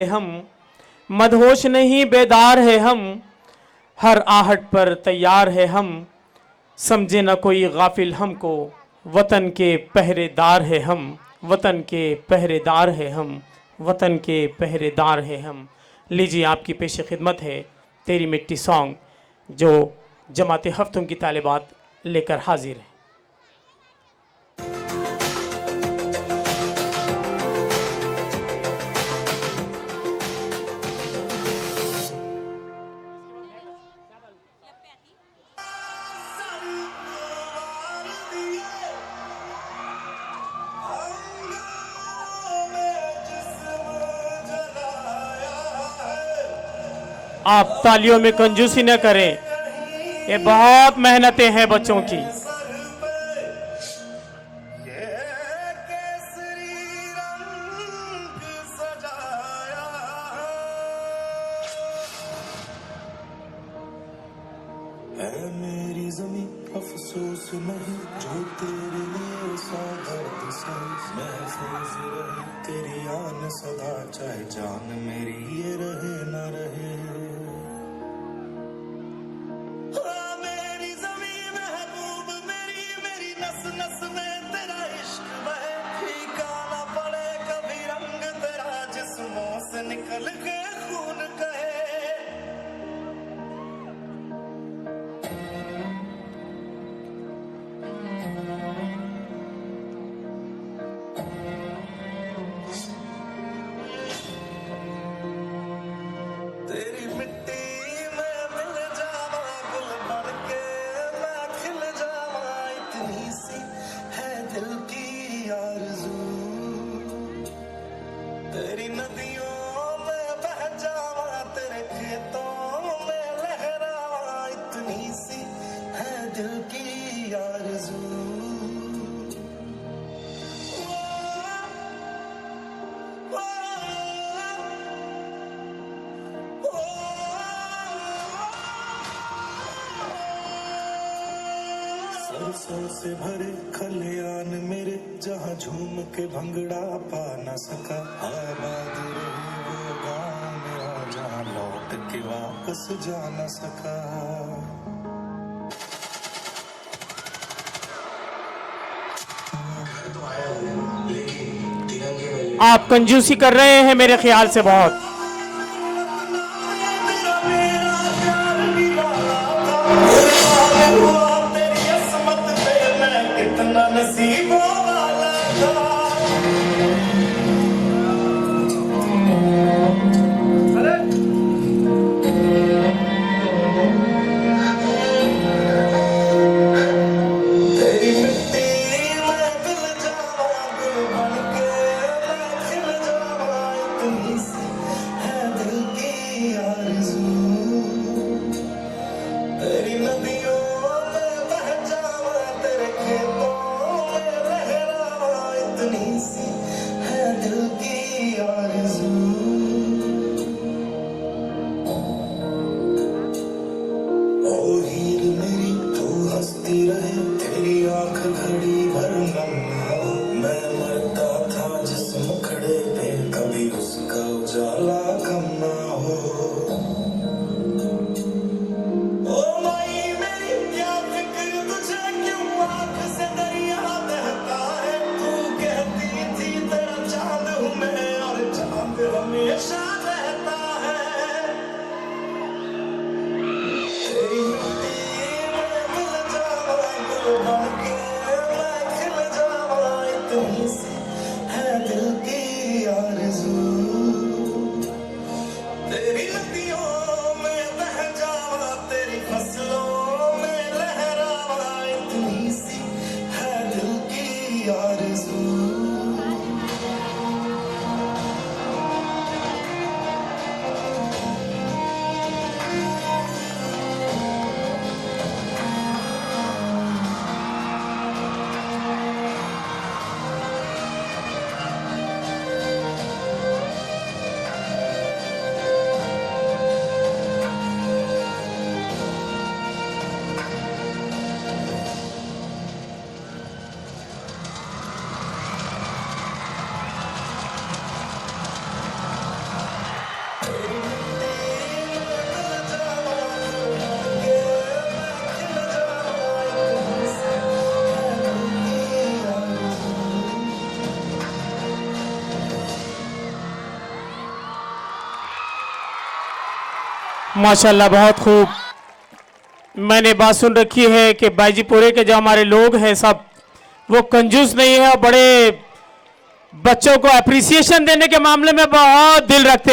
हम मदहोश नहीं बेदार है हम, हर आहट पर तैयार है हम, समझे न कोई गाफिल हमको, वतन के पहरेदार है हम, वतन के पहरेदार है हम, वतन के पहरेदार है हम। लीजिए आपकी पेश खिदमत है तेरी मिट्टी सॉन्ग, जो जमात हफ्तों की तालिबात लेकर हाजिर है। आप तालियों में कंजूसी न करें, ये बहुत मेहनतें हैं बच्चों की। मेरी ज़मीं अफसोस नहीं जो तेरे लिए सादर्द से महफूज रहे तेरी आन सदा, चाहे जान मेरी ये रहे न रहे। मेरी ज़मीं महबूब मेरी, मेरी नस नस में तेरा इश्क बहे, फीका न पड़े कभी रंग तेरा, जिस्मों से निकल के खून कहे। तेरी मिट्टी में मिल जावा, गुल बन के मैं खिल जावा, इतनी सी है दिल की आरज़ू। तेरी नदियों में बह जावा, तेरे खेतों में लहरावा, इतनी सी है दिल की आरज़ू। सरसों से भरे खलियान मेरे, जहाँ झूम के भंगड़ा पा न सका, आबाद रहे वो गाँव मेरा, जहाँ लौट के वापस जा न सका। आप कंजूसी कर रहे हैं मेरे ख्याल से बहुत। कितना नसीबों वाला था। तेरी मिट्टी में मिल जावा, गुल बन के मैं खिल जावा, इतनी सी है दिल की आरज़ू। तेरी नदियों में बह जावा, तेरे खेतों में लहरावा, इतनी सी है दिल की आरज़ू। ओ हीर मेरी तू हंसती रहे, तेरी आंख घड़ी भर नम ना हो, मैं मरता था जिस मुखड़े पे, कभी उसका उजाला कम ना हो। ओ माई मेरी क्या फिक्र तुझे, क्यों आँख से दरिया बहता है, तू कहती थी तेरा चांद हूँ मैं, और चांद हमेशा रहता है। तेरी मिट्टी में मिल जावा, गुल बन के मैं खिल जावा, इतनी सी है दिल की आरज़ू। माशाल्लाह, बहुत खूब। मैंने बात सुन रखी है कि बाजीपुरे के जो हमारे लोग हैं सब वो कंजूस नहीं है और बड़े बच्चों को अप्रिसिएशन देने के मामले में बहुत दिल रखते हैं।